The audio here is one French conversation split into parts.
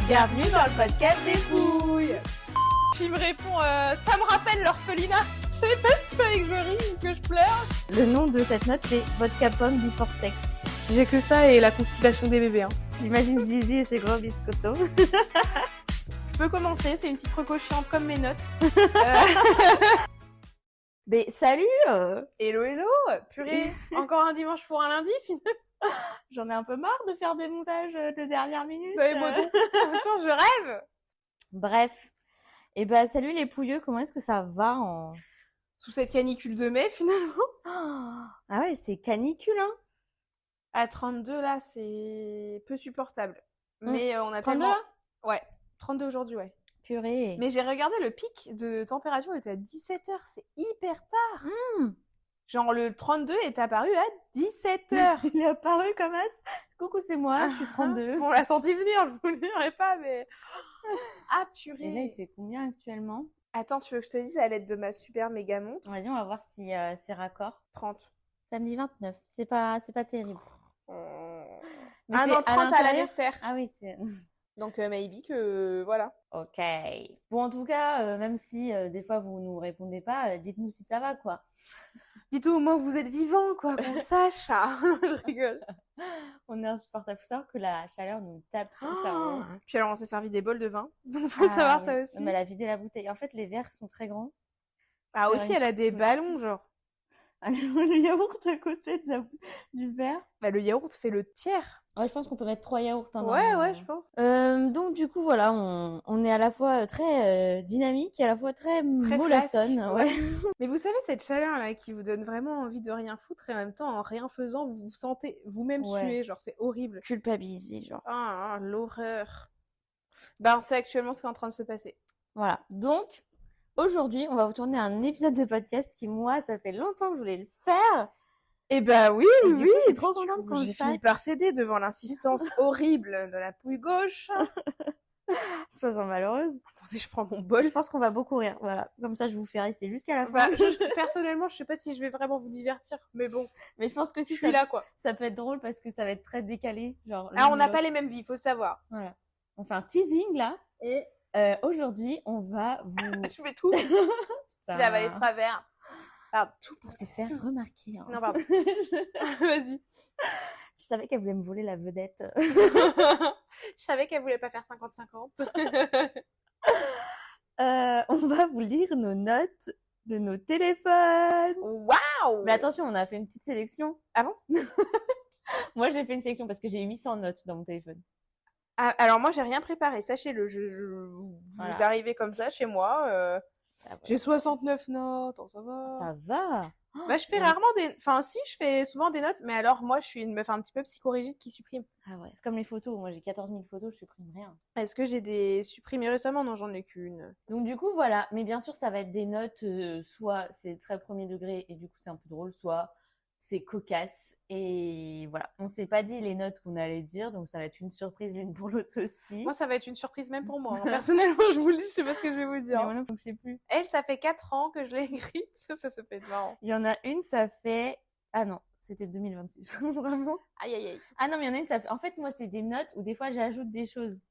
Bienvenue dans le podcast des pouilles. Puis il me répond ça me rappelle l'orphelinat. Je sais pas si fallait que je rie ou que je pleure. Le nom de cette note, c'est Vodka Pomme Before Sex. J'ai que ça et la constipation des bébés. J'imagine Zizi et ses gros biscottos. Je peux commencer, c'est une petite reco chiante comme mes notes. Mais salut Hello, hello. Purée, encore un dimanche pour un lundi finalement. J'en ai un peu marre de faire des montages de dernière minute. Ouais, bon, donc, attends, je rêve. Bref. Et bah salut les pouilleux, comment est-ce que ça va en... Sous cette canicule de mai finalement. Ah ouais, c'est canicule hein. À 32 là, c'est peu supportable. Mais on a 32 tellement... là Ouais, 32 aujourd'hui, ouais. Purée. Mais j'ai regardé le pic de température, il était à 17h, c'est hyper tard. Genre le 32 est apparu à 17h. Il est apparu comme as. Coucou, c'est moi, je suis 32. On l'a senti venir, je vous le dirai pas, mais... Ah purée. Et là, il fait combien actuellement? Attends, tu veux que je te dise à l'aide de ma super méga montre? Vas-y, on va voir si c'est raccord. 30. Samedi 29, c'est pas terrible. Mais Ah c'est non, 30 à la l'intérieur Nester. Ah oui, c'est... Donc maybe que... voilà. Ok. Bon, en tout cas, même si des fois vous nous répondez pas, dites-nous si ça va, quoi. Dites-nous au moins que vous êtes vivant, quoi, qu'on le sache. Je rigole. On est insupportable. Faut savoir que la chaleur nous tape sur le cerveau. Puis alors, on s'est servi des bols de vin. Donc, faut savoir ça aussi. Mais elle a vidé la bouteille. En fait, les verres sont très grands. Ah, aussi, elle a des ballons, genre. Le yaourt à côté du verre. Bah, le yaourt fait le tiers. Ouais, je pense qu'on peut mettre 3 yaourts. Hein, ouais, je pense. Donc, du coup, voilà, on est à la fois très dynamique et à la fois très mollassonne. Ouais. Mais vous savez, cette chaleur-là qui vous donne vraiment envie de rien foutre et en même temps, en rien faisant, vous vous sentez vous-même suer. Genre, c'est horrible. Culpabilisé, genre. Ah, l'horreur. Ben, c'est actuellement ce qui est en train de se passer. Voilà. Donc, aujourd'hui, on va vous tourner un épisode de podcast qui, moi, ça fait longtemps que je voulais le faire. Eh ben oui, et du coup, je suis trop contente qu'on le fasse. J'ai fini par céder devant l'insistance horrible de la pouille gauche. Sois-en malheureuse. Attendez, je prends mon bol. Je pense qu'on va beaucoup rire. Voilà. Comme ça, je vous fais rester jusqu'à la fin. Bah, personnellement, je sais pas si je vais vraiment vous divertir, mais bon. Mais je pense que si je suis là, quoi. Ça peut être drôle parce que ça va être très décalé. Genre. Alors, on n'a pas les mêmes vies, faut savoir. Voilà. On fait un teasing là. Et aujourd'hui, on va vous. Je fais tout. Putain. J'avais les travers. Pardon. Tout pour se faire remarquer. Hein. Non, pardon. Vas-y. Je savais qu'elle voulait me voler la vedette. Je savais qu'elle voulait pas faire 50-50. On va vous lire nos notes de nos téléphones. Waouh! Mais attention, on a fait une petite sélection. Ah bon? Moi, j'ai fait une sélection parce que j'ai 800 notes dans mon téléphone. Ah, alors moi, j'ai rien préparé, sachez-le. Vous arrivez comme ça chez moi. J'ai 69 notes, ça va. Ça va. Bah, je fais rarement des... Enfin, si, je fais souvent des notes, mais alors, moi, je suis une meuf un petit peu psychorigide qui supprime. Ah ouais, c'est comme les photos. Moi, j'ai 14 000 photos, je supprime rien. Est-ce que j'ai des supprimés récemment? Non, j'en ai qu'une. Donc, du coup, voilà. Mais bien sûr, ça va être des notes, soit c'est très premier degré et du coup, c'est un peu drôle, soit c'est cocasse. Et voilà. On s'est pas dit les notes qu'on allait dire, donc ça va être une surprise l'une pour l'autre aussi. Moi, ça va être une surprise même pour moi. Hein. Personnellement, je vous le dis, je sais pas ce que je vais vous dire. Mais moi, je sais plus. Elle, ça fait 4 ans que je l'ai écrite. Ça peut être marrant. Il y en a une, ça fait... Ah non, c'était 2026. Vraiment. Aïe, aïe, aïe. Ah non, mais il y en a une, ça fait... En fait, moi, c'est des notes où des fois, j'ajoute des choses.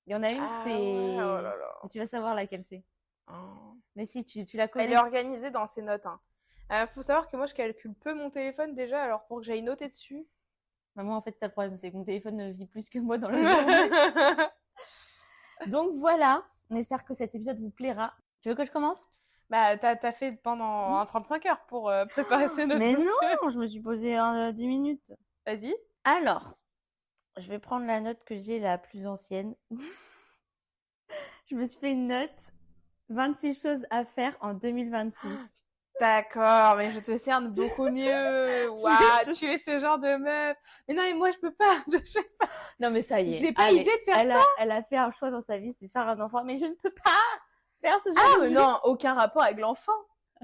Il y en a une, c'est... Ouais, oh là là. Tu vas savoir laquelle c'est. Oh. Mais si, tu la connais. Elle est organisée dans ses notes. Hein. Faut savoir que moi, je calcule peu mon téléphone déjà, alors pour que j'aille noter dessus. Bah, moi, en fait, c'est le problème, c'est que mon téléphone vit plus que moi dans la journée. Donc voilà, on espère que cet épisode vous plaira. Tu veux que je commence? Bah, t'as fait pendant 35 heures pour préparer ces notes. Mais non, je me suis posé 10 minutes. Vas-y. Alors, je vais prendre la note que j'ai la plus ancienne. Je me suis fait une note 26 choses à faire en 2026. D'accord, mais je te cerne beaucoup mieux. Waouh, tu es ce genre de meuf. Mais non, mais moi, je peux pas. Je sais pas. Non, mais ça y est. J'ai pas l'idée de faire ça. Elle a fait un choix dans sa vie, c'est faire un enfant. Mais je ne peux pas faire ce genre de choses. Non, aucun rapport avec l'enfant.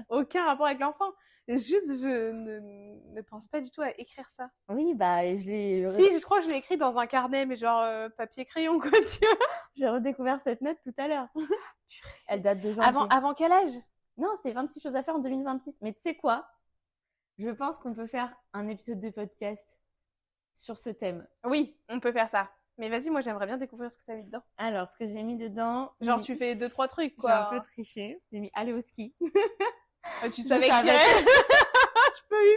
Aucun rapport avec l'enfant. Juste, je ne pense pas du tout à écrire ça. Oui, bah, je l'ai... Si, je crois que je l'ai écrit dans un carnet, mais genre papier-crayon, quoi, tu vois. J'ai redécouvert cette note tout à l'heure. Elle date de janvier. Avant quel âge? Non, c'est 26 choses à faire en 2026. Mais tu sais quoi? Je pense qu'on peut faire un épisode de podcast sur ce thème. Oui, on peut faire ça. Mais vas-y, moi j'aimerais bien découvrir ce que t'as mis dedans. Alors, ce que j'ai mis dedans... Genre tu fais 2-3 trucs, quoi. J'ai un peu triché. J'ai mis aller au ski. Tu savais que t'irais. Je peux y.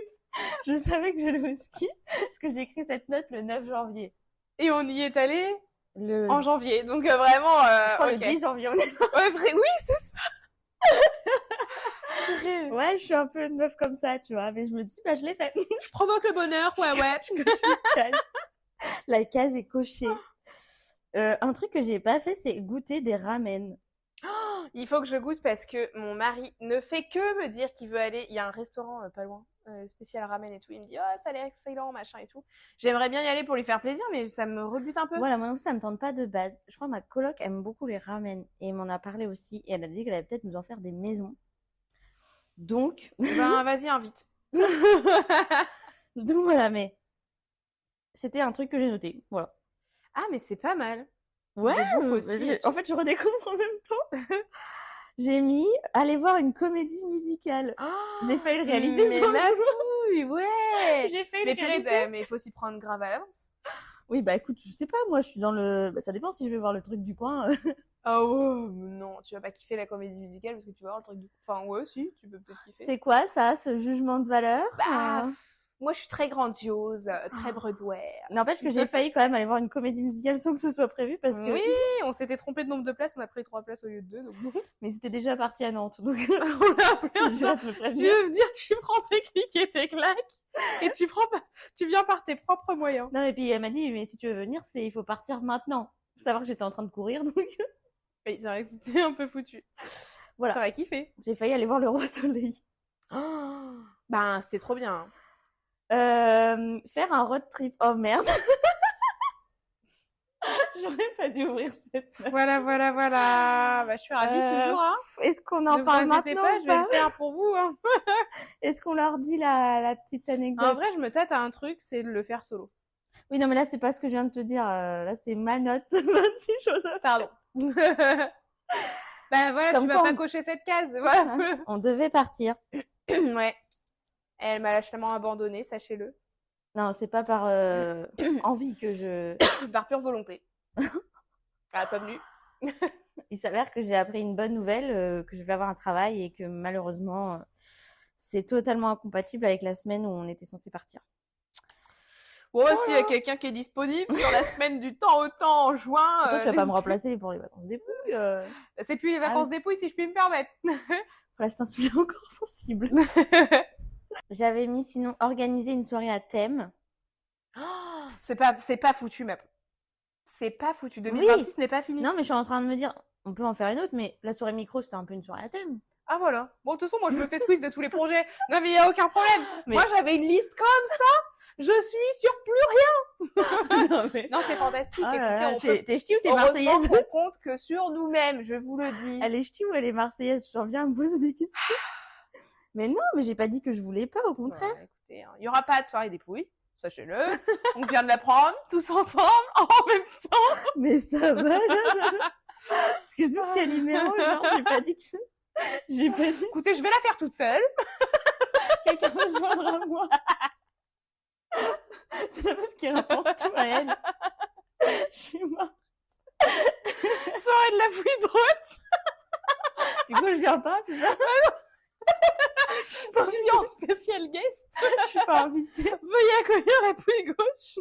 Je savais que j'allais au ski parce que j'ai écrit cette note le 9 janvier. Et on y est allé Le... en janvier. Donc vraiment... Je crois okay. le 10 janvier. On est... Oui, c'est ça. Ouais, je suis un peu une meuf comme ça, tu vois. Mais je me dis, bah je l'ai fait. Je provoque le bonheur, ouais. Je coche une case. La case est cochée. Un truc que j'ai pas fait, c'est goûter des ramen. Oh, il faut que je goûte parce que mon mari ne fait que me dire qu'il veut aller. Il y a un restaurant pas loin, spécial ramen et tout. Il me dit, oh, ça a l'air excellent, machin et tout. J'aimerais bien y aller pour lui faire plaisir, mais ça me rebute un peu. Voilà, moi non plus, ça me tente pas de base. Je crois que ma coloc aime beaucoup les ramen et elle m'en a parlé aussi. Et elle a dit qu'elle allait peut-être nous en faire des maisons. Donc. Ben, vas-y, invite. Donc voilà, mais c'était un truc que j'ai noté. Voilà. Ah, mais c'est pas mal. Ouais, aussi, en fait, je redécouvre en même temps. J'ai mis aller voir une comédie musicale. Oh, j'ai failli le réaliser mais sans ma couille, ouais. J'ai failli mais le réaliser. Mais il faut s'y prendre grave à l'avance. Oui, bah écoute, je sais pas, moi je suis dans le... Bah, ça dépend si je vais voir le truc du coin. Oh non, tu vas pas kiffer la comédie musicale parce que tu vas voir le truc du... Enfin ouais, si, tu peux peut-être kiffer. C'est quoi ça, ce jugement de valeur? Bah, moi je suis très grandiose, très Broadway. N'empêche que j'ai failli quand même aller voir une comédie musicale sans que ce soit prévu parce que... Oui, on s'était trompé de nombre de places, on a pris 3 places au lieu de 2. Donc... Mais c'était déjà parti à Nantes, donc... Oh là, si je vais me tu prévenir. veux dire, tu prends tes clics et tes claques et tu viens par tes propres moyens. Non, et puis elle m'a dit, mais si tu veux venir, il faut partir maintenant. Faut savoir que j'étais en train de courir, donc... Oui, c'est vrai que c'était un peu foutu. Voilà. T'aurais kiffé. J'ai failli aller voir le Roi Soleil. Oh, ben, c'était trop bien. Faire un road trip. Oh merde. J'aurais pas dû ouvrir cette note. Voilà. Bah, je suis ravie toujours. Hein. Est-ce qu'on en parle maintenant pas, je vais le faire pour vous. Hein. Est-ce qu'on leur dit la petite anecdote? En vrai, je me tâte à un truc, c'est de le faire solo. Oui, non, mais là, c'est pas ce que je viens de te dire. Là, c'est ma note. 26 choses à faire. Pardon. Ben voilà, comme tu vas pas cocher cette case. Voilà. On devait partir. Ouais. Elle m'a lâchement abandonnée, sachez-le. Non, c'est pas par envie que je... Par pure volonté. Elle n'est pas venue. Il s'avère que j'ai appris une bonne nouvelle, que je vais avoir un travail et que malheureusement, c'est totalement incompatible avec la semaine où on était censé partir. Bon, voilà. S'il y a quelqu'un qui est disponible sur la semaine du temps au temps en juin... Toi, tu vas pas me remplacer pour les vacances dépouilles C'est plus les vacances dépouilles, si je puis me permettre. Voilà, c'est un sujet encore sensible. J'avais mis sinon organiser une soirée à thème. Oh, c'est pas foutu, ma... C'est pas foutu. 2026 n'est pas fini. Non, mais je suis en train de me dire, on peut en faire une autre, mais la soirée micro, c'était un peu une soirée à thème. Ah voilà. Bon, de toute façon, moi, je me fais squeeze de tous les projets. Non, mais il y a aucun problème. Mais... Moi, j'avais une liste comme ça. Je suis sur plus rien. Non, c'est fantastique. Oh écoutez, t'es ch'ti ou t'es marseillaise? On compte que sur nous-mêmes, je vous le dis. Elle est ch'ti ou elle est marseillaise? J'en viens à me poser des questions. Mais non, mais j'ai pas dit que je voulais pas, au contraire. Ouais, écoutez, il y aura pas de soirée dépouille, sachez-le. On vient de l'apprendre, tous ensemble, en même temps. Mais ça va. Excuse-moi, Calimero, genre, j'ai pas dit que ça. J'ai pas dit. Écoutez, je vais la faire toute seule. Quelqu'un va se joindre à moi. C'est la meuf qui rapporte tout à elle. Je suis morte. Soirée de la pluie de route. Du coup, je viens pas, c'est ça? Tu viens en spécial guest. Je suis pas invitée. Veuillez accueillir la pluie gauche.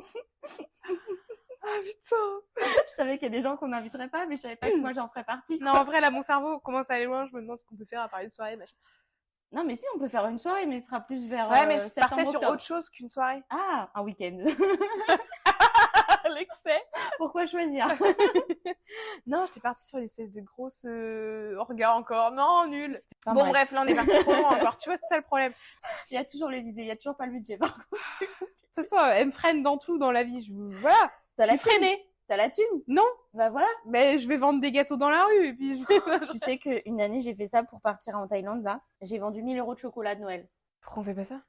Ah putain. Je savais qu'il y a des gens qu'on n'inviterait pas, mais je savais pas que moi j'en ferais partie. Non, en vrai, là, mon cerveau commence à aller loin. Je me demande ce qu'on peut faire à parler de soirée, machin. Non, mais si, on peut faire une soirée, mais ce sera plus vers. Ouais, mais je partais sur autre chose qu'une soirée. Ah, un week-end. L'excès. Pourquoi choisir? Non, j'étais partie sur une espèce de grosse orga encore. Non, nul. Enfin, bon, bref, là, on est parti trop loin encore. Tu vois, c'est ça le problème. Il y a toujours les idées, il y a toujours pas le budget, par contre. De toute façon, elle me freine dans tout dans la vie. Voilà. T'as la freinée. T'as la thune? Non. Bah voilà. Mais je vais vendre des gâteaux dans la rue et puis Tu sais qu'une année, j'ai fait ça pour partir en Thaïlande, là. J'ai vendu 1000 € de chocolat de Noël. Pourquoi on fait pas ça?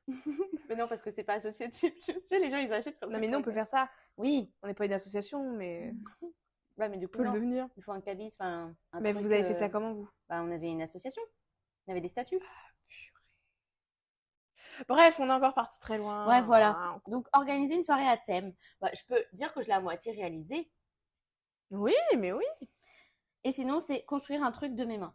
Mais non, parce que c'est pas associatif. Tu sais, les gens, ils achètent comme ça. Non, mais nous, on peut faire ça. Oui. On n'est pas une association, mais... Ouais, mais du coup, on peut le devenir. Il faut un cabis, enfin... Mais truc, vous avez fait ça comment, vous? Bah, on avait une association. On avait des statuts. Bref, on est encore parti très loin. Ouais, voilà. Donc, organiser une soirée à thème. Bah, je peux dire que je l'ai à moitié réalisée. Oui, mais oui. Et sinon, c'est construire un truc de mes mains.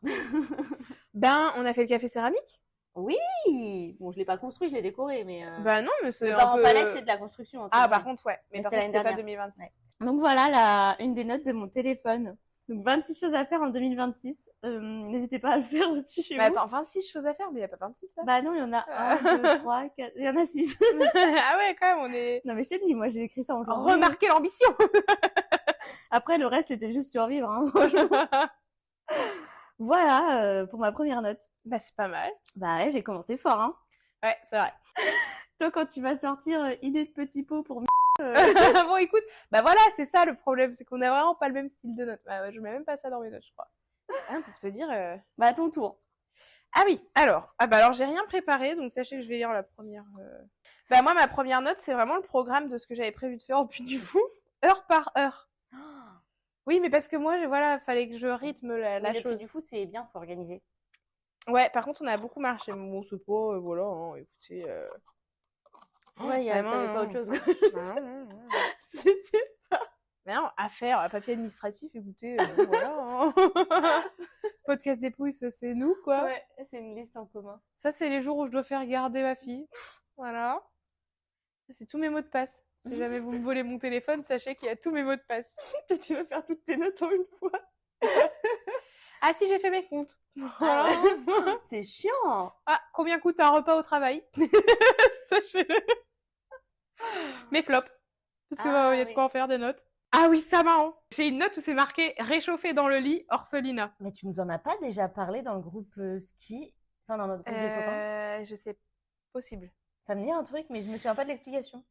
Ben, on a fait le café céramique. Oui! Bon, je l'ai pas construit, je l'ai décoré, mais Bah non, mais le c'est un bar en peu... palette, c'est de la construction, entre Ah, par guillemets. contre, ouais. Mais Mais par c'était contre, l'année c'était pas dernière. 2026. Ouais. Donc voilà, une des notes de mon téléphone. Donc 26 choses à faire en 2026. N'hésitez pas à le faire aussi chez Mais vous. attends, 26 choses à faire, mais il y a pas 26 là. Bah non, il y en a 1, 2, 3, 4... Il y en a 6. Ah ouais, quand même, on est... Non mais je te dis, moi j'ai écrit ça en janvier. Remarquez l'ambition. Après, le reste, c'était juste survivre, hein, franchement. Voilà, pour ma première note. Bah, c'est pas mal. Bah ouais, j'ai commencé fort, hein. Ouais, c'est vrai. Toi, quand tu vas sortir idée de petit pot pour Bon, écoute, bah voilà, c'est ça le problème, c'est qu'on a vraiment pas le même style de notes. Bah, ouais, je mets même pas ça dans mes notes, je crois. Hein, pour te dire... Bah, à ton tour. Ah oui, alors. Ah bah alors, j'ai rien préparé, donc sachez que je vais lire la première... Bah moi, ma première note, c'est vraiment le programme de ce que j'avais prévu de faire au Puy du Fou, heure par heure. Oui, mais parce que moi, voilà, fallait que je rythme la chose. Du coup, c'est bien, faut organiser. Ouais, par contre, on a beaucoup marché. Bon, c'est pas, voilà, hein, écoutez... Ouais, vraiment, t'avais pas autre chose. non. C'était... Mais non, affaire, papier administratif, écoutez, voilà. Hein. Podcast dépouille, ça c'est nous, quoi. Ouais, c'est une liste en commun. Ça, c'est les jours où je dois faire garder ma fille. Voilà. Ça, c'est tous mes mots de passe. Si jamais vous me volez mon téléphone, sachez qu'il y a tous mes mots de passe. Toi, tu veux faire toutes tes notes en une fois. Ah si, j'ai fait mes comptes. Ah ouais. C'est chiant. Ah, combien coûte un repas au travail? Sachez-le. Mes flops. Parce qu'il y a de quoi en faire des notes. Ah oui, ça marrant. J'ai une note où c'est marqué réchauffé dans le lit, orphelinat. Mais tu nous en as pas déjà parlé dans le groupe ski, enfin dans notre groupe de copains? Je sais, possible. Ça me dit un truc, mais je me souviens pas de l'explication.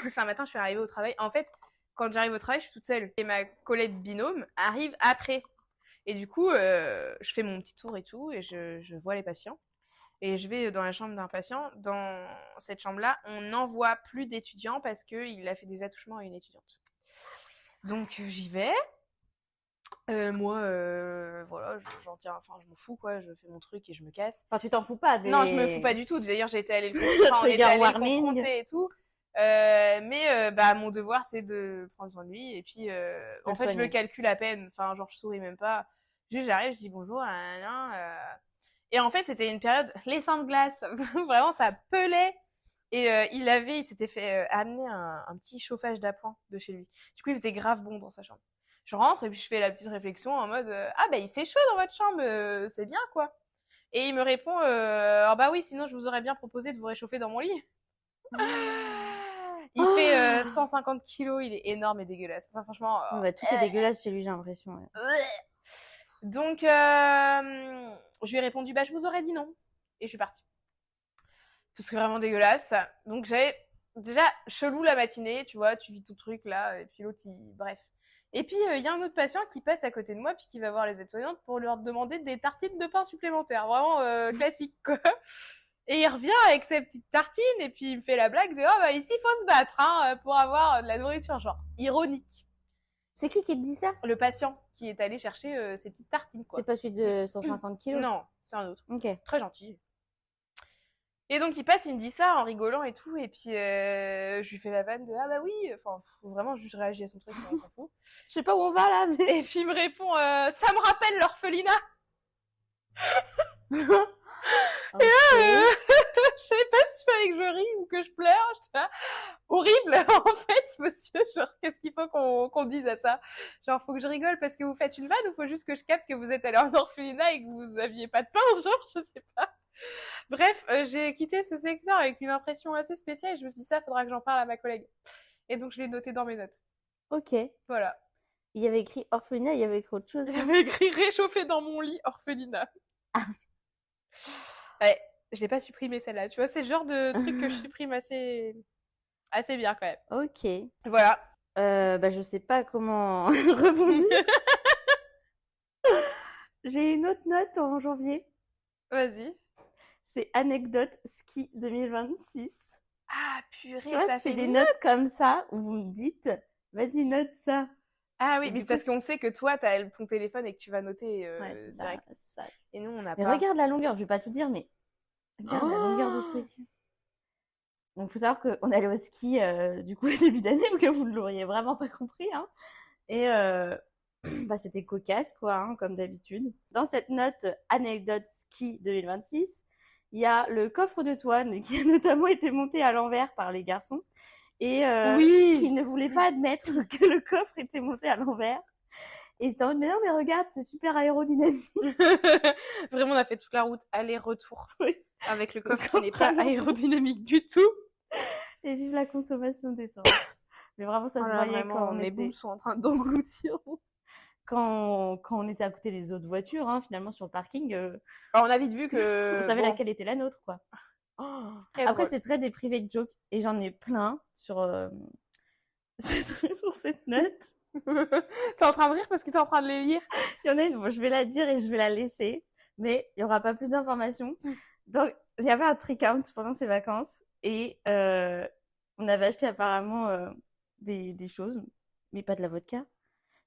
C'est un matin, je suis arrivée au travail. En fait, quand j'arrive au travail, je suis toute seule. Et ma collègue binôme arrive après. Et du coup, je fais mon petit tour et tout, et je vois les patients. Et je vais dans la chambre d'un patient. Dans cette chambre-là, on n'envoie plus d'étudiants parce qu'il a fait des attouchements à une étudiante. Donc j'y vais. Moi, voilà, j'en tiens, enfin, je m'en fous, quoi. Je fais mon truc et je me casse. Enfin, tu t'en fous pas des... Non, je me fous pas du tout. D'ailleurs, j'ai été allée le confronter et tout. Mais mon devoir, c'est de prendre soin de lui. Et puis, en fait, je le calcule à peine. Enfin, genre, je souris même pas. Juste, j'arrive, je dis bonjour. Et en fait, c'était une période, les seins de glace. Vraiment, ça pelait. Et il s'était fait amener un petit chauffage d'appoint de chez lui. Du coup, il faisait grave bon dans sa chambre. Je rentre et puis je fais la petite réflexion en mode ah bah il fait chaud dans votre chambre, c'est bien quoi. Et il me répond ah bah oui, sinon je vous aurais bien proposé de vous réchauffer dans mon lit. Il fait 150 kilos, il est énorme et dégueulasse. Enfin, franchement. Tout est dégueulasse chez lui, j'ai l'impression. Ouais. Donc je lui ai répondu bah je vous aurais dit non et je suis partie. Parce que vraiment dégueulasse. Donc j'avais déjà chelou la matinée, tu vois, tu vis ton truc là et puis l'autre bref. Et puis, il y a un autre patient qui passe à côté de moi puis qui va voir les aides-soignantes pour leur demander des tartines de pain supplémentaires. Vraiment classique, quoi. Et il revient avec ses petites tartines et puis il me fait la blague de « Ah bah ici, il faut se battre hein, pour avoir de la nourriture. » Genre, ironique. C'est qui te dit ça? Le patient qui est allé chercher ses petites tartines, quoi. C'est pas celui de 150 kilos? Non, c'est un autre. Ok. Très gentil. Et donc il passe, il me dit ça en rigolant et tout, et puis je lui fais la vanne de ah bah oui, enfin faut vraiment juste réagir à son truc, on s'en fout. Je sais pas où on va là. Mais... Et puis il me répond ça me rappelle l'orphelinat. Okay. Et je savais pas si fallait que je rie ou que je pleure. Horrible en fait, monsieur. Genre qu'est-ce qu'il faut qu'on dise à ça? Genre faut que je rigole parce que vous faites une vanne ou faut juste que je capte que vous êtes allé en orphelinat et que vous aviez pas de pain, genre je sais pas. Bref, j'ai quitté ce secteur avec une impression assez spéciale et je me suis dit ça, faudra que j'en parle à ma collègue. Et donc je l'ai noté dans mes notes. Ok. Voilà. Il y avait écrit orphelinat, il y avait écrit autre chose. Il y avait écrit réchauffé dans mon lit, orphelinat. Ah oui. Ouais, je l'ai pas supprimé celle-là. Tu vois, c'est le genre de truc que je supprime assez bien quand même. Ok. Voilà. Je sais pas comment rebondir. J'ai une autre note en janvier. Vas-y. C'est anecdote ski 2026. Ah purée, tu vois, ça c'est fait des notes comme ça où vous me dites, vas-y note ça. Ah oui, mais c'est parce qu'on sait que toi, t'as ton téléphone et que tu vas noter ouais, direct. Ça. Et nous, on n'a pas. Mais regarde la longueur, je vais pas tout dire, mais regarde la longueur du truc. Donc, faut savoir qu'on allait au ski du coup au début d'année, ou que vous ne l'auriez vraiment pas compris. Hein. Et Bah, c'était cocasse, quoi, hein, comme d'habitude. Dans cette note anecdote ski 2026, il y a le coffre de Toine qui a notamment été monté à l'envers par les garçons et Oui. qui ne voulaient pas admettre que le coffre était monté à l'envers. Et c'était en mode, mais non, mais regarde, c'est super aérodynamique. Vraiment, on a fait toute la route aller-retour Oui. avec le Le coffre qui coffre n'est pas à l'envers. aérodynamique du tout. Et vive la consommation d'essence. Mais vraiment, ça Oh se là là, voyait vraiment, quand on mes était, boums sont en train d'engloutir. quand on était à côté des autres voitures, hein, finalement, sur le parking, Alors, on a vite vu on que. savait bon. laquelle était la nôtre, quoi. Oh, très Après, drôle. c'est très des private jokes et j'en ai plein sur, sur cette note. T'es en train de rire parce que t'es en train de les lire. Il y en a une, bon, je vais la dire et je vais la laisser, mais il n'y aura pas plus d'informations. Donc, il y avait un trick out pendant ces vacances et on avait acheté apparemment des choses, mais pas de la vodka.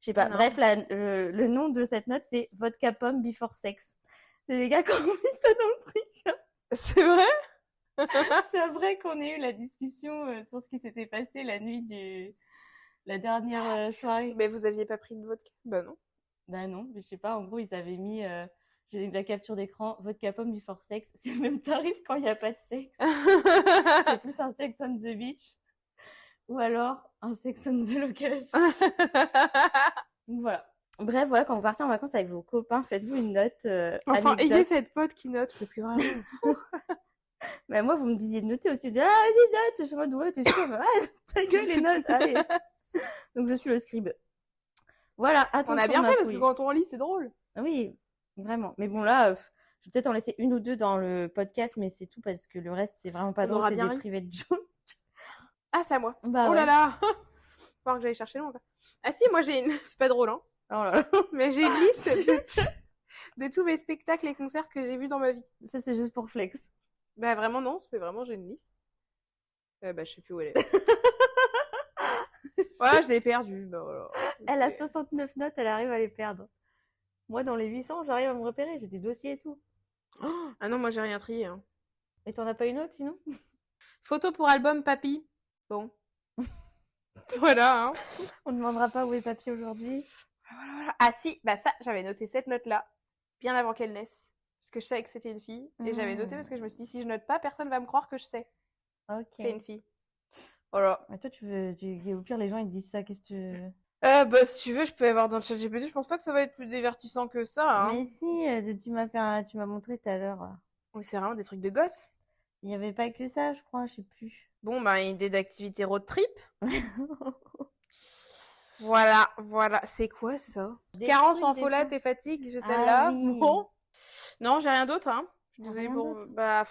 Je sais pas. Non. Bref, le nom de cette note, c'est Vodka Pomme Before Sex. C'est les gars qui ont mis ça dans le truc. C'est vrai? C'est après qu'on ait eu la discussion sur ce qui s'était passé la nuit la dernière soirée. Mais vous aviez pas pris de vodka? Bah non. Bah non, mais je sais pas, en gros, ils avaient mis, j'ai eu la capture d'écran, Vodka Pomme Before Sex, c'est le même tarif quand il n'y a pas de sexe. C'est plus un Sex on the Beach, ou alors un Sex on the Location. Donc voilà. Bref, voilà, quand vous partez en vacances avec vos copains, faites-vous une note Enfin, anecdote. ayez cette pote qui note, parce que vraiment. Mais moi, vous me disiez de noter aussi. Vous dites, ah, vas-y, note. Je suis en mode, ouais, t'es sûr? Ah, ta gueule, les notes, allez. Donc, je suis le scribe. Voilà, à ton On a tour, bien ma fait, parce que couille. quand on lit, c'est drôle. Oui, vraiment. Mais bon, là, je vais peut-être en laisser une ou deux dans le podcast, mais c'est tout parce que le reste, c'est vraiment pas On drôle. aura C'est bien des ri. privés de jokes. Ah, c'est à moi. Bah Oh là ouais. là. Faut que j'aille chercher loin, quoi. Ah si, moi j'ai une. C'est pas drôle, hein. Oh là là. Mais j'ai une liste de tous mes spectacles et concerts que j'ai vus dans ma vie. Ça, c'est juste pour flex. Bah vraiment, non, c'est vraiment, j'ai une liste. Bah, je sais plus où elle est. Voilà, je l'ai perdue. Bah voilà. Elle a 69 notes, elle arrive à les perdre. Moi, dans les 800, j'arrive à me repérer. J'ai des dossiers et tout. Oh, ah non, moi j'ai rien trié. Hein. Et t'en as pas une autre, sinon? Photo pour album Papy. Bon. Voilà, hein. On ne demandera pas où est papy aujourd'hui. Voilà, voilà. Ah si, bah ça, j'avais noté cette note-là, bien avant qu'elle naisse. Parce que je savais que c'était une fille. Et j'avais noté parce que je me suis dit, si je note pas, personne va me croire que je sais. Ok. C'est une fille. Voilà. Mais toi, au pire, les gens, ils te disent ça. Qu'est-ce que tu... Bah si tu veux, je peux y avoir dans le chat GPT. Je pense pas que ça va être plus divertissant que ça, hein. Mais si, tu m'as montré tout à l'heure. Mais c'est vraiment des trucs de gosses. Il n'y avait pas que ça, je crois, je sais plus. Bon, bah, une idée d'activité road trip. Voilà, voilà. C'est quoi ça? Carence en folate et fatigue, je celle-là. Ah oui. Bon. Non, j'ai rien d'autre, hein. Je suis T'as désolée rien pour. d'autre Bah.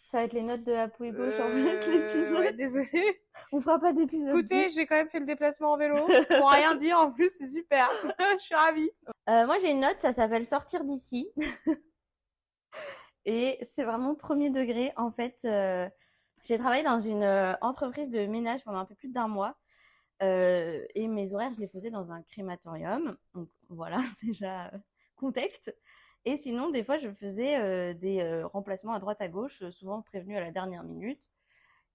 Ça va être les notes de la pouille gauche en fait, l'épisode. Ouais, désolée. On fera pas d'épisode. Écoutez, j'ai quand même fait le déplacement en vélo. Pour rien dire, en plus, c'est super. Je suis ravie. Moi, j'ai une note, ça s'appelle Sortir d'ici. Et c'est vraiment premier degré. En fait, j'ai travaillé dans une entreprise de ménage pendant un peu plus d'1 mois. Et mes horaires, je les faisais dans un crématorium. Donc voilà, déjà, contexte. Et sinon, des fois, je faisais des remplacements à droite à gauche, souvent prévenus à la dernière minute.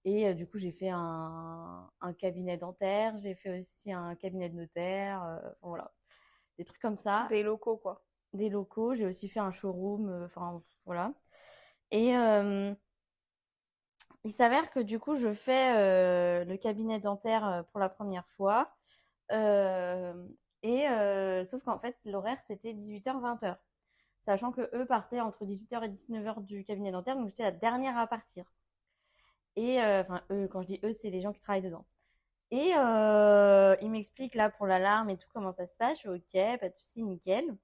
Et du coup, j'ai fait un cabinet dentaire, j'ai fait aussi un cabinet de notaire, voilà, des trucs comme ça. Des locaux, quoi. Des locaux, j'ai aussi fait un showroom, enfin voilà. Et il s'avère que du coup, je fais le cabinet dentaire pour la première fois. Sauf qu'en fait, l'horaire, c'était 18h-20h. Sachant que eux partaient entre 18h et 19h du cabinet dentaire, donc j'étais la dernière à partir. Et enfin, eux, quand je dis eux, c'est les gens qui travaillent dedans. Et ils m'expliquent là pour l'alarme et tout comment ça se passe. Je fais ok, pas de souci, nickel.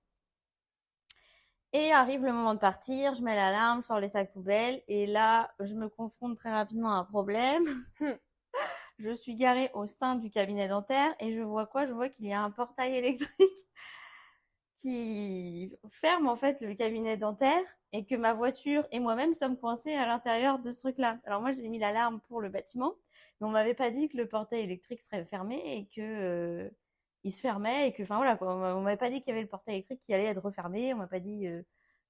Et arrive le moment de partir, je mets l'alarme, je sors les sacs poubelles. Et là, je me confronte très rapidement à un problème. Je suis garée au sein du cabinet dentaire et je vois quoi? Je vois qu'il y a un portail électrique qui ferme en fait le cabinet dentaire et que ma voiture et moi-même sommes coincés à l'intérieur de ce truc-là. Alors moi, j'ai mis l'alarme pour le bâtiment, mais on m'avait pas dit que le portail électrique serait fermé et que il se fermait et que, enfin voilà, quoi. On m'avait pas dit qu'il y avait le portail électrique qui allait être refermé. On m'a pas dit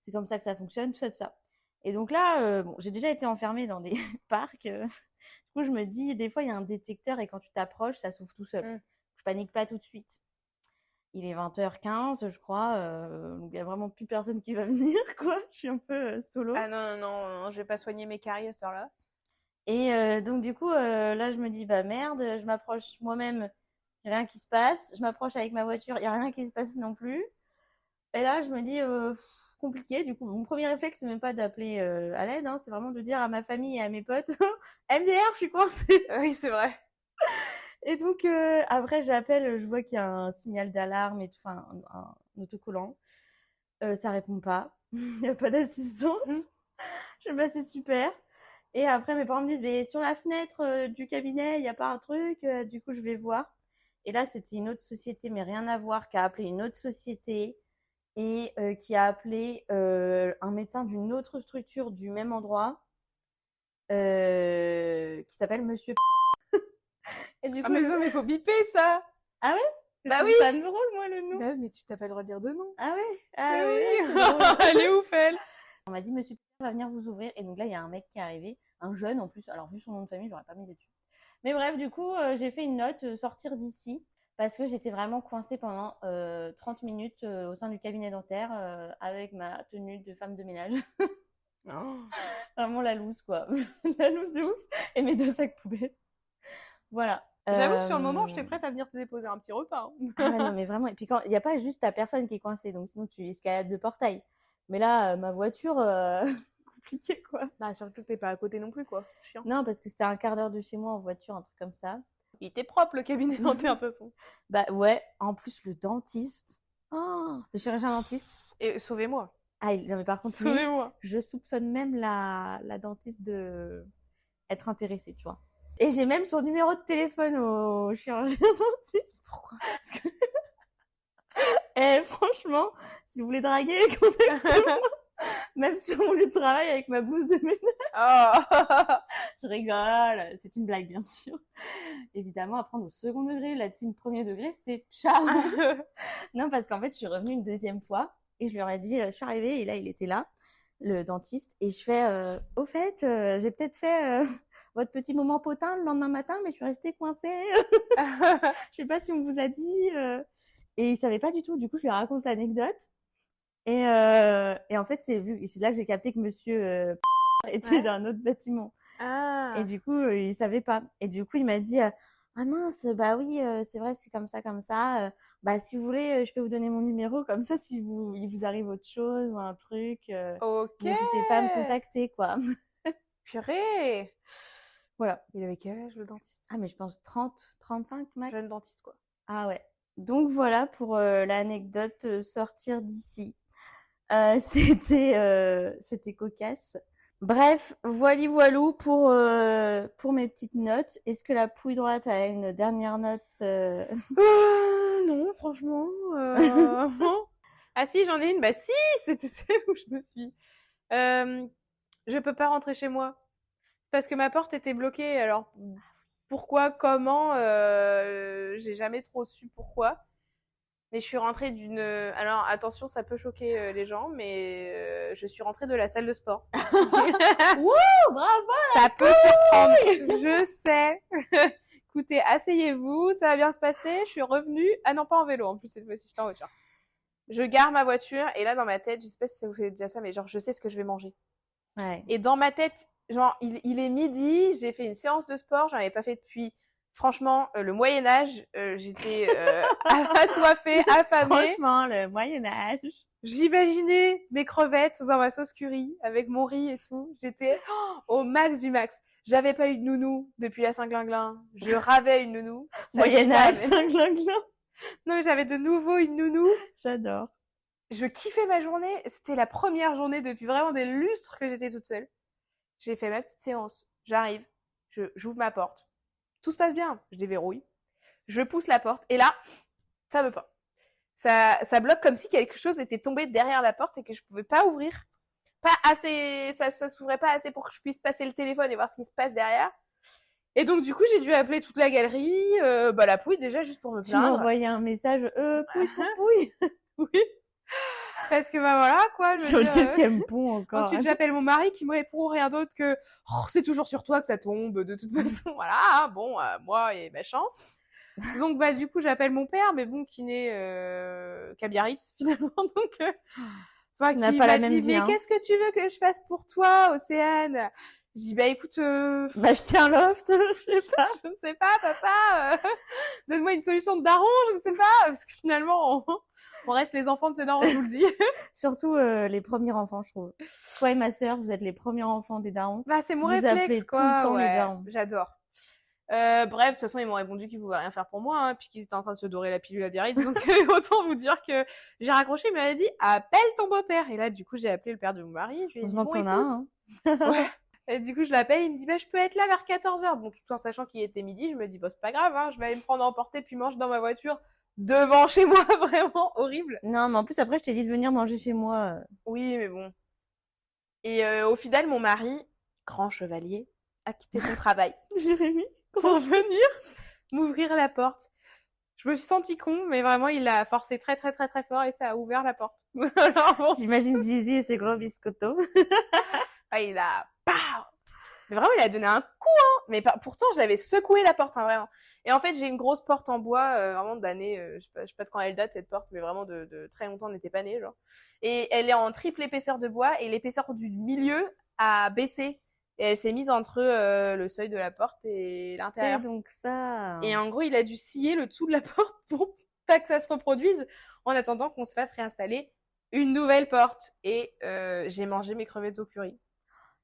c'est comme ça que ça fonctionne, tout ça, tout ça. Et donc là, bon, j'ai déjà été enfermée dans des parcs. Du coup, je me dis, des fois, il y a un détecteur et quand tu t'approches, ça s'ouvre tout seul. Je panique pas tout de suite. Il est 20h15, je crois. Donc il y a vraiment plus personne qui va venir, quoi. Je suis un peu solo. Ah non, je vais pas soigner mes caries à cette heure-là. Et donc du coup, là, je me dis, bah merde, je m'approche moi-même, il n'y a rien qui se passe. Je m'approche avec ma voiture, il n'y a rien qui se passe non plus. Et là, je me dis, compliqué. Du coup, mon premier réflexe, c'est même pas d'appeler à l'aide, hein, c'est vraiment de dire à ma famille et à mes potes, MDR, je suis coincée. Oui, c'est vrai. Et donc, après, j'appelle, je vois qu'il y a un signal d'alarme et tout, enfin, un autocollant. Ça répond pas. Il n'y a pas d'assistance. Je me dis, c'est super. Et après, mes parents me disent, mais sur la fenêtre du cabinet, il n'y a pas un truc. Du coup, je vais voir. Et là, c'était une autre société, mais rien à voir, qui a appelé une autre société et qui a appelé un médecin d'une autre structure du même endroit qui s'appelle Monsieur. Et du Ah coup, mais non, mais faut biper ça. ah ouais? Bah Je oui. trouve ça drôle, moi, le nom. Bah, mais tu t'as pas le droit de dire de nom. Ah ouais? Ah Mais ouais, oui. c'est drôle. Elle est ouf, elle. On m'a dit, Monsieur va venir vous ouvrir. Et donc là, il y a un mec qui est arrivé, un jeune en plus. Alors, vu son nom de famille, j'aurais pas misé dessus. Mais bref, du coup, j'ai fait une note, sortir d'ici. Parce que j'étais vraiment coincée pendant 30 minutes au sein du cabinet dentaire avec ma tenue de femme de ménage. Oh. Vraiment la loose, quoi. La loose de ouf. Et mes 2 sacs poubelles. Voilà. J'avoue que sur le moment, j'étais prête à venir te déposer un petit repas. Hein. Ah ouais, non, mais vraiment. Et puis, quand il n'y a pas juste ta personne qui est coincée, donc sinon tu escalades le portail. Mais là, ma voiture, compliqué, quoi. Ah, surtout que t'es pas à côté non plus, quoi. Chiant. Non, parce que c'était un quart d'heure de chez moi en voiture, un truc comme ça. Il était propre, le cabinet dentaire, de toute façon. Bah ouais, en plus, le dentiste. Oh, le chirurgien dentiste. Et sauvez-moi. Ah, non, mais par contre, lui, Sauvez-moi. je soupçonne même la dentiste de être intéressée, tu vois. Et j'ai même son numéro de téléphone au chirurgien dentiste. Pourquoi? Parce que... Eh, franchement, si vous voulez draguer, contactez-moi. Même sur mon lieu de travail avec ma blouse de ménage. Oh. Je rigole, c'est une blague, bien sûr. Évidemment, à prendre au second degré, la team premier degré, c'est ciao. Non, parce qu'en fait, je suis revenue une deuxième fois et je leur ai dit, je suis arrivée et là, il était là, le dentiste, et je fais, au fait, j'ai peut-être fait votre petit moment potin le lendemain matin, mais je suis restée coincée. Je sais pas si on vous a dit. Et il savait pas du tout. Du coup, je lui raconte l'anecdote. Et en fait, c'est là que j'ai capté que monsieur était d'un autre bâtiment. Ah. Et du coup, il savait pas. Et du coup, il m'a dit, ah mince, bah oui, c'est vrai, c'est comme ça, comme ça. Bah si vous voulez, je peux vous donner mon numéro, comme ça, si il vous arrive autre chose ou un truc, Ok. n'hésitez pas à me contacter, quoi. Purée. Voilà. Il avait quel âge, le dentiste? Ah, mais je pense 30, 35 max. Jeune dentiste, quoi. Ah ouais. Donc voilà pour l'anecdote sortir d'ici. C'était cocasse. Bref, voilou pour mes petites notes. Est-ce que la pouille droite a une dernière note Non, franchement. Ah si, j'en ai une. Bah si, c'était celle où je me suis. Je peux pas rentrer chez moi parce que ma porte était bloquée. Alors pourquoi, comment, j'ai jamais trop su pourquoi. Mais je suis rentrée d'une. Alors attention, ça peut choquer les gens, mais je suis rentrée de la salle de sport. Wouh, bravo! Ça peut surprendre. Je sais. Écoutez, asseyez-vous, ça va bien se passer. Je suis revenue. Ah non, pas en vélo. En plus, cette fois-ci, j'étais en voiture. Je gare ma voiture et là, dans ma tête, je sais pas si ça vous fait déjà ça, mais genre, je sais ce que je vais manger. Ouais. Et dans ma tête, genre, il est midi, j'ai fait une séance de sport, j'en avais pas fait depuis, franchement, le Moyen-Âge. J'étais assoiffée, affamée. Franchement, le Moyen-Âge. J'imaginais mes crevettes dans ma sauce curry avec mon riz et tout. J'étais au max du max. J'avais pas eu de nounou depuis la Saint-Glinglin. Je rêvais une nounou. Moyen-Âge, Saint-Glinglin. Non, mais j'avais de nouveau une nounou. J'adore. Je kiffais ma journée. C'était la première journée depuis vraiment des lustres que j'étais toute seule. J'ai fait ma petite séance. J'arrive. J'ouvre ma porte. Tout se passe bien. Je déverrouille. Je pousse la porte. Et là, ça veut pas. Ça bloque comme si quelque chose était tombé derrière la porte et que je pouvais pas ouvrir. Pas assez, ça s'ouvrait pas assez pour que je puisse passer le téléphone et voir ce qui se passe derrière. Et donc, du coup, j'ai dû appeler toute la galerie, la pouille, déjà, juste pour me plaindre. Tu m'as envoyé un message, pouille pour pouille. Oui. Parce que, bah voilà, quoi. Qu'est-ce qu'elle me pond encore? Ensuite, j'appelle mon mari qui me répond rien d'autre que, c'est toujours sur toi que ça tombe, de toute façon. Voilà, bon, moi et ma chance. Donc, bah, du coup, j'appelle mon père, mais bon, qui n'est qu'à Biarritz, finalement. Donc, On n'a qui pas la m'a même dit, vie, mais hein. qu'est-ce que tu veux que je fasse pour toi, Océane? Je dis, bah, écoute, Bah, je tiens un loft, je sais pas. je ne sais pas, papa, donne-moi une solution de daron, je ne sais pas, parce que finalement, on reste les enfants de ses darons, je vous le dis. Surtout les premiers enfants, je trouve. Toi et ma sœur, vous êtes les premiers enfants des darons. Bah, c'est mon Vous appelez réflexe, tout le quoi, temps les ouais, darons. j'adore. Bref, de toute façon, ils m'ont répondu qu'ils pouvaient rien faire pour moi, hein, puis qu'ils étaient en train de se dorer la pilule à Biarritz. Donc, autant vous dire que j'ai raccroché, mais elle a dit, appelle ton beau-père. Et là, du coup, j'ai appelé le père de mon mari. Je lui ai dit, Heureusement bon, que t'en as écoute. un. Hein. Ouais. Et du coup, je l'appelle, il me dit, bah, je peux être là vers 14h. Bon, tout en sachant qu'il était midi, je me dis, bah, c'est pas grave, hein, je vais aller me prendre à emporter, puis manger dans ma voiture, devant chez moi, vraiment horrible. Non, mais en plus, après, je t'ai dit de venir manger chez moi. Oui, mais bon. Et au final, mon mari, grand chevalier, a quitté son travail Jérémy, pour venir m'ouvrir la porte. Je me suis sentie con, mais vraiment, il a forcé très, très, très, très fort et ça a ouvert la porte. Alors bon, j'imagine Zizi et ses gros biscottos. il a... Pow. Mais vraiment, il a donné un coup, hein. Mais pourtant, je l'avais secoué la porte, hein, vraiment. Et en fait, j'ai une grosse porte en bois, vraiment d'années, je sais pas de quand elle date, cette porte, mais vraiment de très longtemps, on n'était pas nés, genre. Et elle est en triple épaisseur de bois, et l'épaisseur du milieu a baissé. Et elle s'est mise entre le seuil de la porte et l'intérieur. C'est donc ça. Et en gros, il a dû scier le dessous de la porte pour pas que ça se reproduise en attendant qu'on se fasse réinstaller une nouvelle porte. Et j'ai mangé mes crevettes au curry.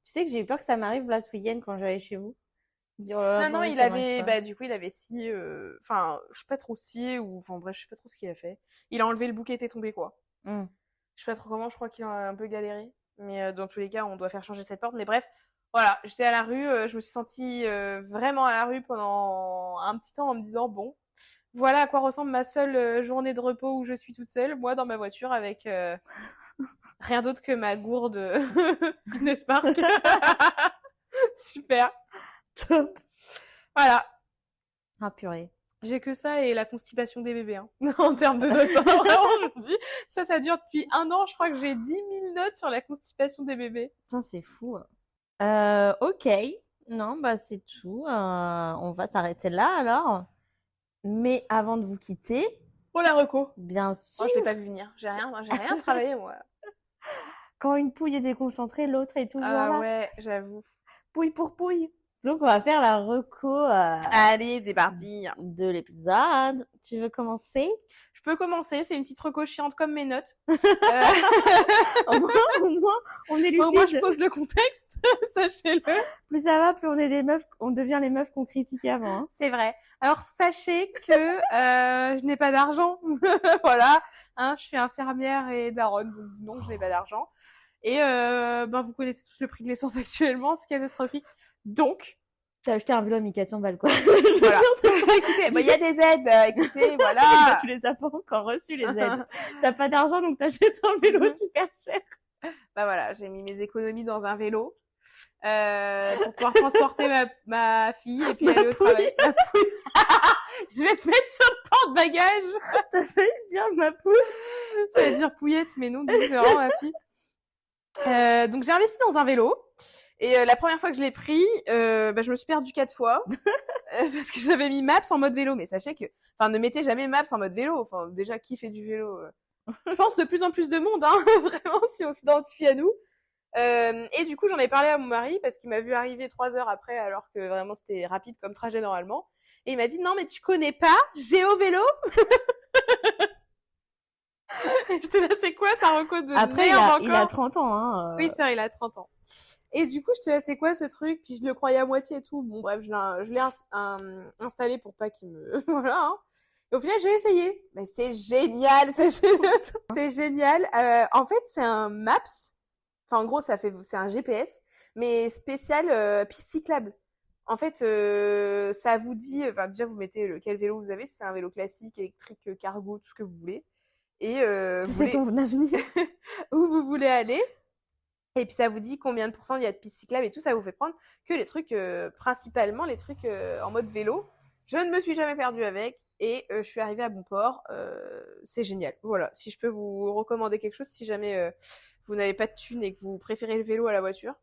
Tu sais que j'ai eu peur que ça m'arrive là ce week-end quand j'allais chez vous. Dire, oh là là, Non, bon, il ça m'arrive avait, pas. bah, du coup, il avait scié, enfin, je sais pas trop scié ou, enfin, bref, je sais pas trop ce qu'il a fait. Il a enlevé le bout qui était tombé, quoi. Mm. Je sais pas trop comment, je crois qu'il a un peu galéré. Mais dans tous les cas, on doit faire changer cette porte. Mais bref, voilà, j'étais à la rue, je me suis sentie vraiment à la rue pendant un petit temps en me disant, bon, voilà à quoi ressemble ma seule journée de repos où je suis toute seule, moi dans ma voiture avec rien d'autre que ma gourde Fitness Park. Super. Top. Voilà. Ah purée. J'ai que ça et la constipation des bébés, hein. En termes de notes. Vraiment, je me dis, ça dure depuis 1 an. Je crois que j'ai 10 000 notes sur la constipation des bébés. Putain, c'est fou. Ok. Non, bah c'est tout. On va s'arrêter là alors. Mais avant de vous quitter, Oh la reco. bien sûr, Oh, je l'ai pas vu venir. J'ai rien travaillé, moi. quand une pouille est déconcentrée, l'autre est toujours Ah là. ouais, j'avoue. Pouille pour pouille. Donc on va faire la reco Allez, débardi. de l'épisode. Tu veux commencer? Je peux commencer, c'est une petite reco chiante comme mes notes. Au moins, on est lucide. Moi, je pose le contexte, sachez-le. Plus ça va, plus on est des meufs, on devient les meufs qu'on critiquait avant. Hein. C'est vrai. Alors, sachez que je n'ai pas d'argent. Voilà. Hein, je suis infirmière et daronne, donc non, je n'ai pas d'argent. Et ben, vous connaissez tous le prix de l'essence actuellement, c'est catastrophique. Donc, T'as acheté un vélo à 1400 balles, quoi. voilà. Écoutez, il y a des aides, écoutez, voilà. Bah, tu les as pas encore reçues, les aides. T'as pas d'argent, donc t'achètes un vélo super cher. Bah voilà, j'ai mis mes économies dans un vélo pour pouvoir transporter ma fille et puis aller au travail. Ma pouille. Je vais te mettre sur le porte-bagages. T'as failli dire ma poule. J'allais dire pouillette, mais non, c'est vraiment ma fille. Donc j'ai investi dans un vélo. Et la première fois que je l'ai pris, bah, je me suis perdue 4 fois parce que j'avais mis Maps en mode vélo. Mais sachez que, enfin, ne mettez jamais Maps en mode vélo. Enfin, déjà, qui fait du vélo Je pense de plus en plus de monde, hein, vraiment, si on s'identifie à nous. Et du coup, j'en ai parlé à mon mari parce qu'il m'a vu arriver 3 heures après, alors que vraiment c'était rapide comme trajet normalement. Et il m'a dit non, mais tu connais pas Géo Vélo J'étais là, c'est quoi ça reco de Après, il a 30 ans. Hein, Oui, c'est vrai, il a 30 ans. Et du coup, j'étais là, c'est quoi ce truc? Puis je le croyais à moitié et tout. Bon, bref, je l'ai installé pour pas qu'il me... voilà, hein. Et au final, j'ai essayé. Mais c'est génial, c'est génial. En fait, c'est un Maps. Enfin, en gros, c'est un GPS, mais spécial piste cyclable. En fait, ça vous dit, enfin, déjà, vous mettez quel vélo vous avez, si c'est un vélo classique, électrique, cargo, tout ce que vous voulez. Et c'est ton avenir. où vous voulez aller. Et puis ça vous dit combien de pourcents il y a de pistes cyclables et tout, ça vous fait prendre que les trucs, principalement les trucs en mode vélo. Je ne me suis jamais perdue avec et je suis arrivée à bon port. C'est génial. Voilà, si je peux vous recommander quelque chose, si jamais vous n'avez pas de thune et que vous préférez le vélo à la voiture,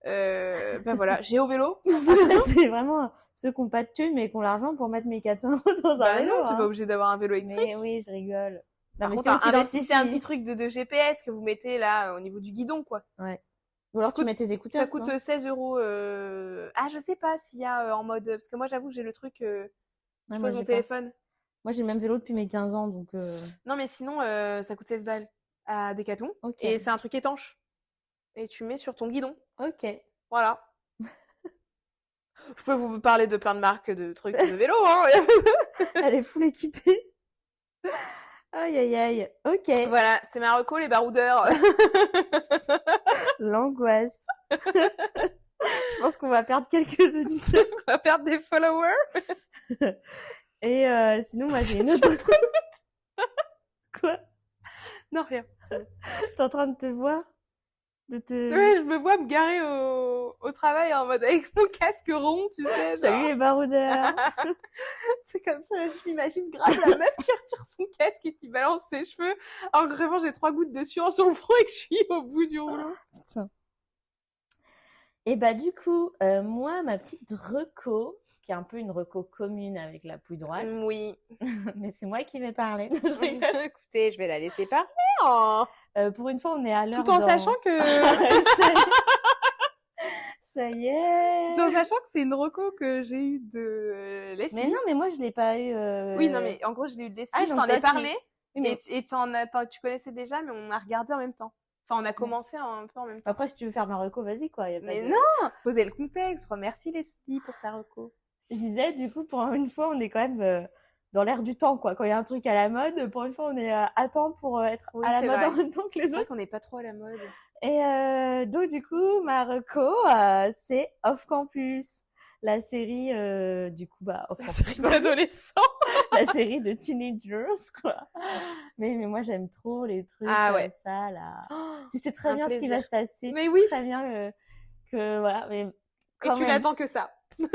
Bah voilà, Géo Vélo. Après, c'est vraiment ceux qui n'ont pas de thunes, mais qui ont l'argent pour mettre 1400 € dans un Bah vélo. non, t'es hein. pas obligé d'avoir un vélo électrique. Mais oui, je rigole. Non, Par mais contre, c'est aussi investissez un petit l'anti-fille. truc de GPS que vous mettez là au niveau du guidon, quoi. Ouais. Ou alors Ça tu coûte- mets tes Ça écouteurs. coûte non 16 euros. Ah, je sais pas s'il y a en mode. Parce que moi, j'avoue que j'ai le truc. Ouais, Je moi, pose mon j'ai pas. téléphone. Moi, j'ai le même vélo depuis mes 15 ans, donc Non, mais sinon, ça coûte 16 balles à Decathlon. ok. Et c'est un truc étanche. Et tu mets sur ton guidon. Ok. Voilà. Je peux vous parler de plein de marques de trucs de vélo, hein. Elle est full équipée. Aïe, aïe, aïe. Ok. Voilà, c'était ma reco, les baroudeurs. L'angoisse. Je pense qu'on va perdre quelques auditeurs. On va perdre des followers. Et sinon, moi, j'ai une autre. Quoi? Non, rien. T'es en train de te voir? De te... Ouais, je me vois me garer au travail en mode avec mon casque rond, tu sais. Salut genre. les baroudeurs. C'est comme ça, je m'imagine grave la meuf qui retire son casque et qui balance ses cheveux. Alors que vraiment, j'ai 3 gouttes de sueur sur le front et que je suis au bout du rouleau. Putain. Et bah du coup, moi, ma petite reco, qui est un peu une reco commune avec la pouille droite, Oui. mais c'est moi qui vais parler. Écoutez, je vais la laisser parler. Oh. Pour une fois, on est à l'heure Tout en dans... sachant que... Ça y est. Tout en sachant que c'est une reco que j'ai eue de Leslie. Mais non, mais moi, je l'ai pas eu... Oui, non, mais en gros, je l'ai eu de Leslie, Ah, je donc t'en toi, ai parlé. Oui, mais... Et tu connaissais déjà, mais on a regardé en même temps. Enfin, on a commencé un peu en même temps. Après, si tu veux faire ma reco, vas-y, quoi. Y a pas Mais de... non, posez le contexte. Remercie Leslie pour ta reco. Je disais, du coup, pour une fois, on est quand même dans l'air du temps, quoi. Quand il y a un truc à la mode, pour une fois, on est à temps pour être Oui, à la c'est mode vrai. en même temps que les C'est vrai autres. qu'on n'est pas trop à la mode. Et donc, du coup, ma reco, c'est Off Campus. La série, du coup, bah, Off Campus. D'adolescents. La série de teenagers, quoi. Mais moi, j'aime trop les trucs Ah ouais. comme ça, là. Oh, Tu sais très un bien ce qui plaisir. va se passer. Mais tu oui. sais très bien que voilà. Mais Et quand tu même. n'attends que ça.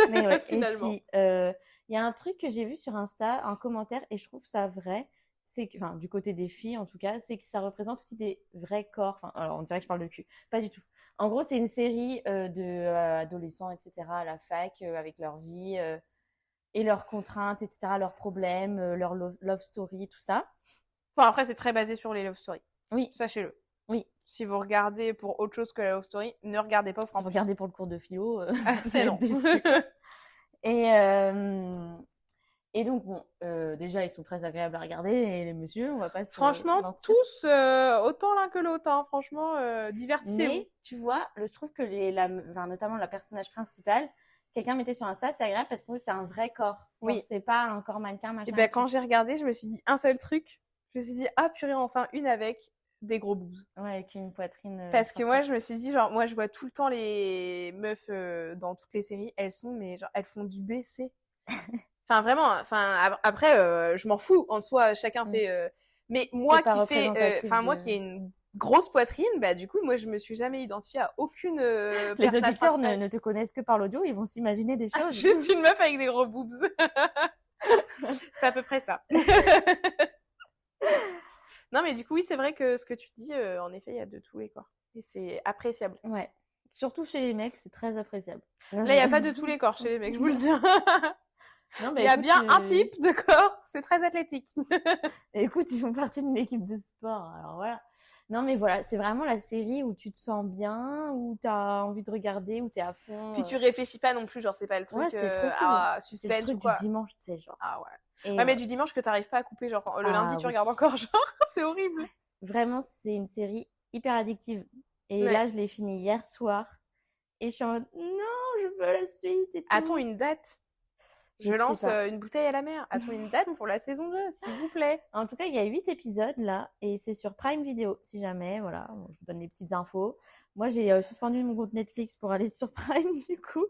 Mais ouais. Finalement. Et puis, il y a un truc que j'ai vu sur Insta, un commentaire, et je trouve ça vrai. C'est que, enfin, du côté des filles, en tout cas, c'est que ça représente aussi des vrais corps. Enfin, alors, on dirait que je parle de cul. Pas du tout. En gros, c'est une série de adolescents, etc., à la fac, avec leur vie et leurs contraintes, etc., leurs problèmes, leur love story, tout ça. Enfin, après, c'est très basé sur les love stories. Oui. Sachez-le. Oui. Si vous regardez pour autre chose que la love story, ne regardez pas. Si vous regardez pour le cours de philo, vous c'est allez long. être déçus. Et donc, bon, déjà, ils sont très agréables à regarder, les messieurs, on va pas se Franchement, mentir. tous, autant l'un que l'autre, hein. Franchement, divertissez-vous. Mais, tu vois, je trouve que enfin, notamment la personnage principale, quelqu'un mettait sur Insta, c'est agréable parce que c'est un vrai corps. Oui. Genre, c'est pas un corps mannequin, machin. Et ben, quand j'ai regardé, je me suis dit un seul truc. Je me suis dit, ah purée, enfin une avec des gros boobs. Ouais, avec une poitrine. Parce que moi, je me suis dit, genre, moi, je vois tout le temps les meufs dans toutes les séries, elles sont, mais genre, elles font du BC. Enfin, vraiment, enfin, après, je m'en fous. En soi, chacun fait. Mais moi qui fais, enfin, moi qui ai une grosse poitrine, bah, du coup, moi, je me suis jamais identifiée à aucune. Les auditeurs ne te connaissent que par l'audio, ils vont s'imaginer des choses. Juste une meuf avec des gros boobs. C'est à peu près ça. Non, mais du coup, oui, c'est vrai que ce que tu dis, en effet, il y a de tous les corps. Et c'est appréciable. Ouais. Surtout chez les mecs, c'est très appréciable. Là, il n'y a pas de tous les corps chez les mecs, je vous le dis. Non, il y a bien un type de corps, c'est très athlétique. Écoute, ils font partie d'une équipe de sport, alors voilà. Non, mais voilà, c'est vraiment la série où tu te sens bien, où tu as envie de regarder, où tu es à fond. Puis tu réfléchis pas non plus, genre c'est pas le truc ouais, c'est trop cool. suspense c'est le truc ou quoi. du dimanche, tu sais, genre. Ah ouais. Et ouais, mais du dimanche que t'arrives pas à couper, genre le lundi tu regardes encore, genre c'est horrible. Vraiment, c'est une série hyper addictive. Et ouais. là, je l'ai fini hier soir. Et je suis en mode, non, je veux la suite et tout. Attends une date. Je lance une bouteille à la mer. Attends une date pour la saison 2, s'il vous plaît. En tout cas, il y a 8 épisodes là. Et c'est sur Prime Video, si jamais. Voilà, je vous donne les petites infos. Moi, j'ai suspendu mon compte Netflix pour aller sur Prime, du coup.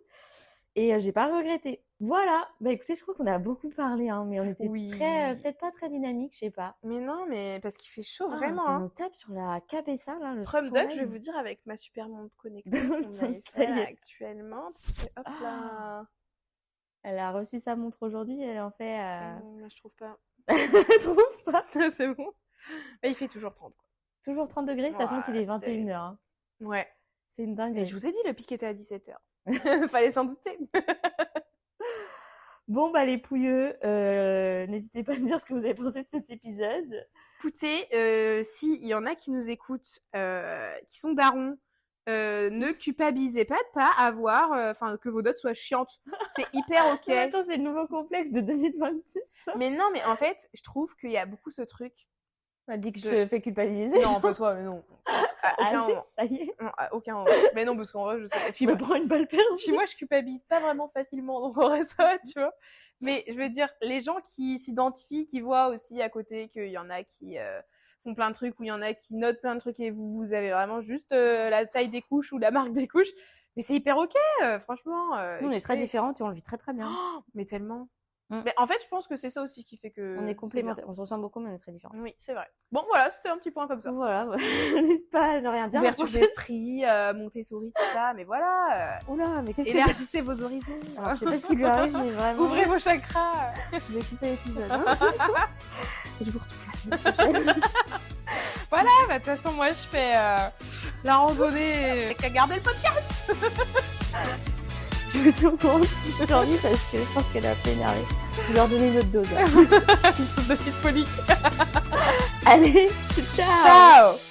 Et j'ai pas regretté. Voilà. Bah écoutez, je crois qu'on a beaucoup parlé, hein, mais on était très, peut-être pas très dynamique, je sais pas. Mais non, mais parce qu'il fait chaud vraiment. Ça nous tape sur la cabessa là, le Prom soleil. Duck, je vais vous dire avec ma super montre connectée qu'on a actuellement. Hop là. Elle a reçu sa montre aujourd'hui, elle en fait. Je trouve pas. Je trouve pas. C'est bon. Mais il fait toujours 30 quoi. Toujours 30 degrés, sachant qu'il est 21h. Hein. Ouais. C'est une dingue. Mais je vous ai dit, le pic était à 17h. Fallait s'en douter. Bon, les pouilleux, n'hésitez pas à me dire ce que vous avez pensé de cet épisode. Écoutez, s'il y en a qui nous écoutent, qui sont darons, ne culpabilisez pas de pas avoir, que vos notes soient chiantes. C'est hyper ok. Mais attends, c'est le nouveau complexe de 2026. Mais non, mais en fait, je trouve qu'il y a beaucoup ce truc. On m'a dit que je fais culpabiliser. Non, pas toi, mais non. À aucun Allez, moment. ça y est. Non, à aucun moment. Mais non, parce qu'en vrai, je sais. Et Je me prends une balle perdue. puis moi, je culpabilise pas vraiment facilement, donc en vrai, ça va, tu vois. Mais je veux dire, les gens qui s'identifient, qui voient aussi à côté qu'il y en a qui font plein de trucs, ou il y en a qui notent plein de trucs, et vous avez vraiment juste la taille des couches ou la marque des couches. Mais c'est hyper ok, franchement. Nous, on est très différentes et on le vit très très bien. Oh, mais tellement. Mm. Mais en fait, je pense que c'est ça aussi qui fait que. On est complémentaires. On se ressemble beaucoup, mais on est très différents. Oui, c'est vrai. Bon, voilà, c'était un petit point comme ça. Voilà, n'hésite pas à ne rien dire. Ouverture d'esprit, Montessori, tout ça, mais voilà. Oula, mais qu'est-ce que Élargissez vos horizons. Alors, je sais pas ce qui lui arrive, mais vraiment. Ouvrez vos chakras. Je vais couper l'épisode. Hein. Et je vous retrouve la semaine prochaine. Voilà, de toute façon, moi, je fais la randonnée avec à garder le podcast. Je vous tiens au courant si je survis parce que je pense qu'elle est un peu énervée. Je vais leur donner une autre dose. Une dose de citronique. Allez, ciao. Ciao.